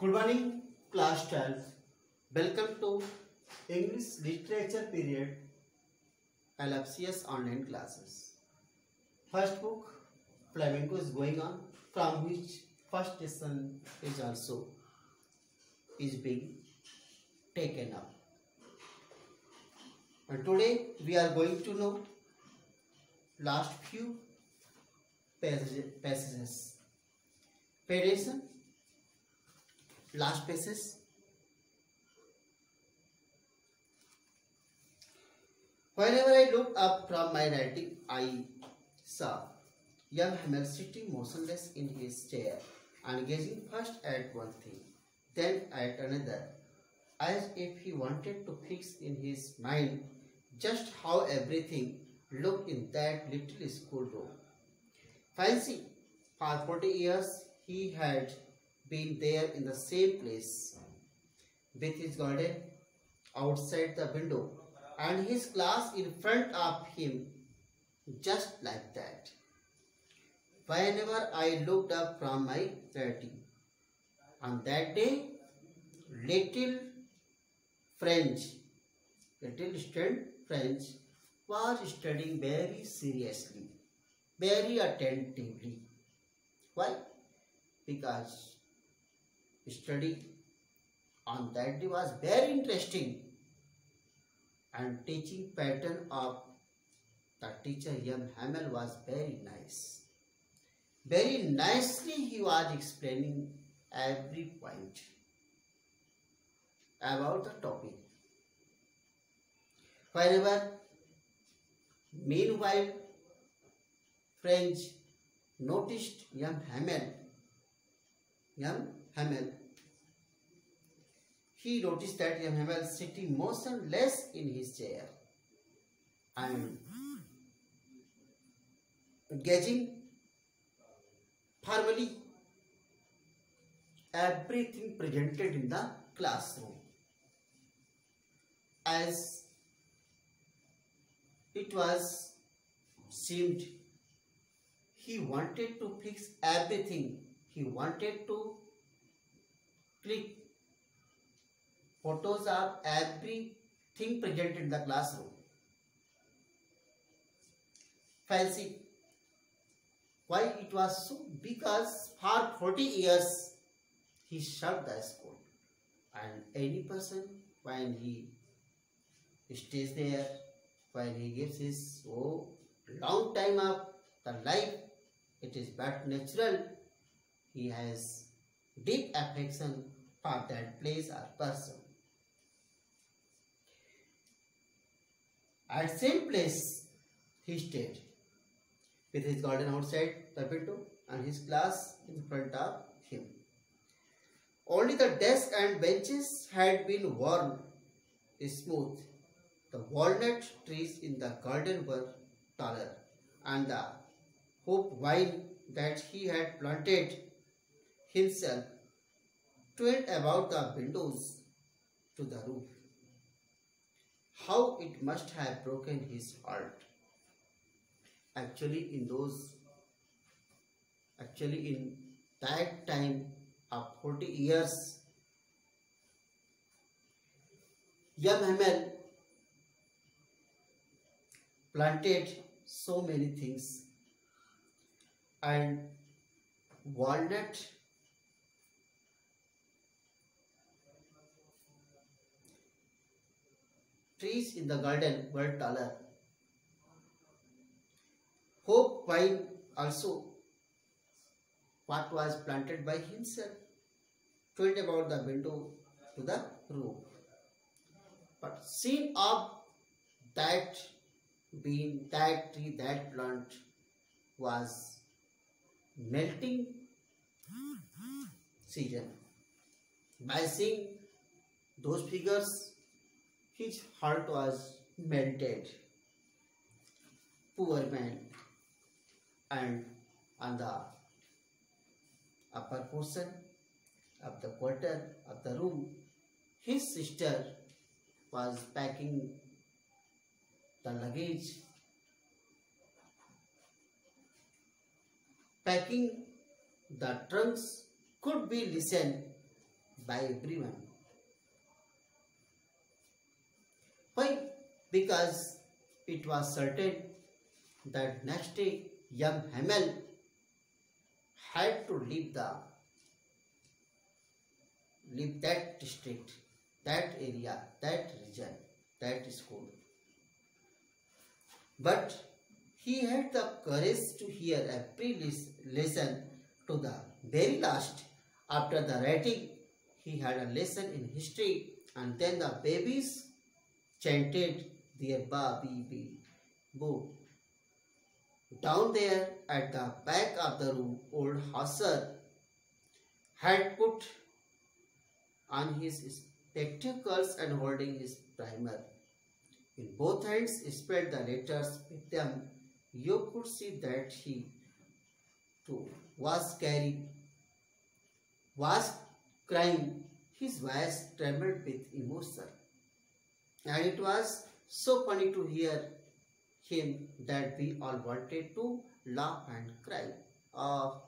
Good morning, class 12. Welcome to English Literature Period LFCS online classes. First book, Flamenco is going on, from which first lesson is being taken up. And today we are going to know last few passages. Pay attention. Last passage. Whenever I looked up from my writing, I saw young Hamel sitting motionless in his chair and gazing first at one thing, then at another, as if he wanted to fix in his mind just how everything looked in that little schoolroom. Fancy, for 40 years he had been there in the same place, with his garden outside the window and his class in front of him, just like that. Whenever I looked up from my writing, on that day, little student French was studying very seriously, very attentively. Why? Because study on that day was very interesting, and teaching pattern of the teacher young Hamel was very nice. Very nicely he was explaining every point about the topic. Meanwhile, French noticed young Hamel. He noticed that young Hamel sitting motionless in his chair and gazing formally everything presented in the classroom, as it was seemed he wanted to fix everything. He wanted to click photos of everything presented in the classroom. Fancy. Why it was so? Because for 40 years he served the school, and any person, when he stays there, when he gives his long time of the life, it is but natural he has deep affection for that place or person. At same place he stayed, with his garden outside the window and his class in front of him. Only the desk and benches had been worn smooth. The walnut trees in the garden were taller, and the hope vine that he had planted himself twined about the windows to the roof. How it must have broken his heart. Actually, in that time of 40 years, young Hamel planted so many things, and walnut trees in the garden were taller. Hope vine also, what was planted by himself, twined about the window to the roof. But scene of that tree, that plant was melting season. By seeing those figures, his heart was melted. Poor man. And on the upper portion of the quarter of the room, his sister was packing the luggage, packing the trunks could be listened by everyone. Why? Because it was certain that next day young Hamel had to leave that district, that area, that region, that school. But he had the courage to hear every lesson to the very last. After the writing, he had a lesson in history, and then the babies chanted their ba bee bee boo. Down there at the back of the room, old Hauser had put on his spectacles and holding his primer. In both hands spread the letters with them. You could see that he too was crying. His voice trembled with emotion. And it was so funny to hear him that we all wanted to laugh and cry. How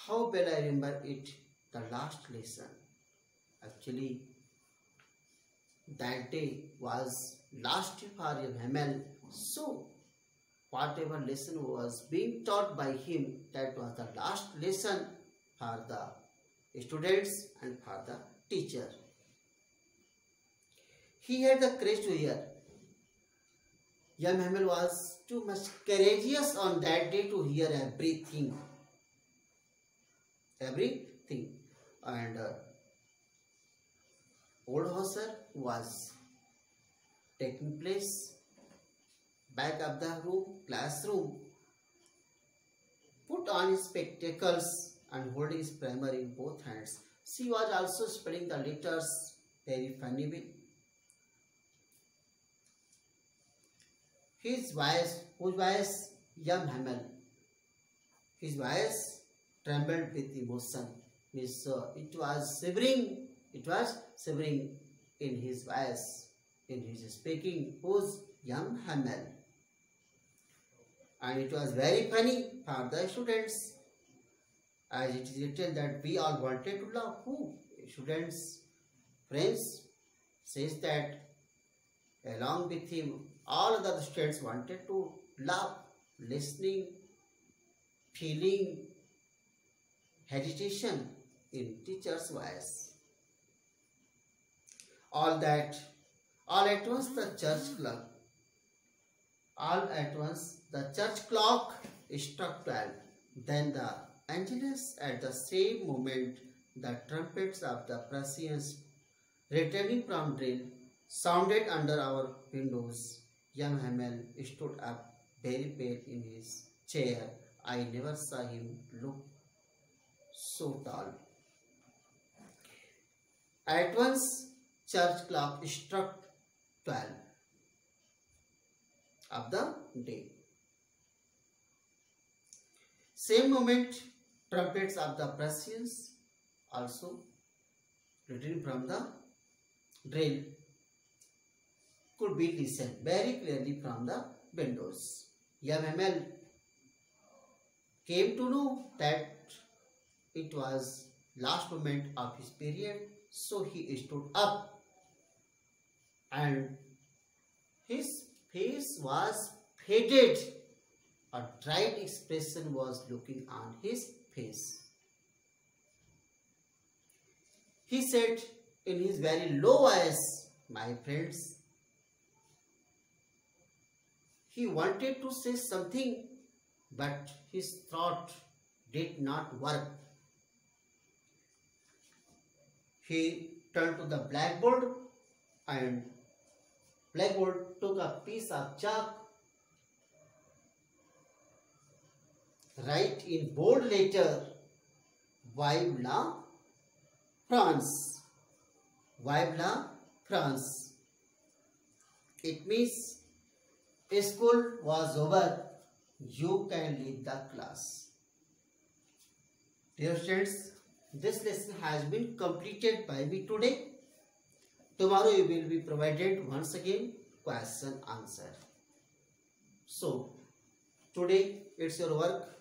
well I remember it, the last lesson. Actually, that day was last for Hamel. So, whatever lesson was being taught by him, that was the last lesson for the students and for the teacher. He had the courage to hear. Young Hamel was too much courageous on that day to hear everything. And old Hauser was taking place back of the classroom, put on his spectacles and holding his primer in both hands. She was also spelling the letters very funny way. Whose voice, young Hamel, his voice trembled with emotion. It was shivering in his voice, in his speaking, whose young Hamel. And it was very funny for the students, as it is written that we all wanted to laugh. Who? Students, friends, says that along with him, all the other students wanted to laugh, listening, feeling hesitation in teacher's voice. All at once the church clock struck 12. Then the Angelus, at the same moment, the trumpets of the processions returning from drill sounded under our windows. Young Hamel stood up, very pale in his chair. I never saw him look so tall. At once, church clock struck 12 of the day. Same moment, trumpets of the Prussians also returning from the drill could be listened very clearly from the windows. Young Hamel came to know that it was last moment of his period, so he stood up and his face was faded. A dried expression was looking on his face. He said in his very low voice, my friends, he wanted to say something, but his thought did not work. He turned to the blackboard and blackboard took a piece of chalk, write in bold letter, Vive la France. Vive la France. It means school was over. You can leave the class. Dear students, this lesson has been completed by me today. Tomorrow you will be provided once again question answer. So, today it's your work.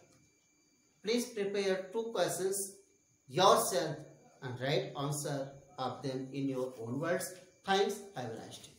Please prepare 2 questions yourself and write answer of them in your own words. Thanks. Have a nice day.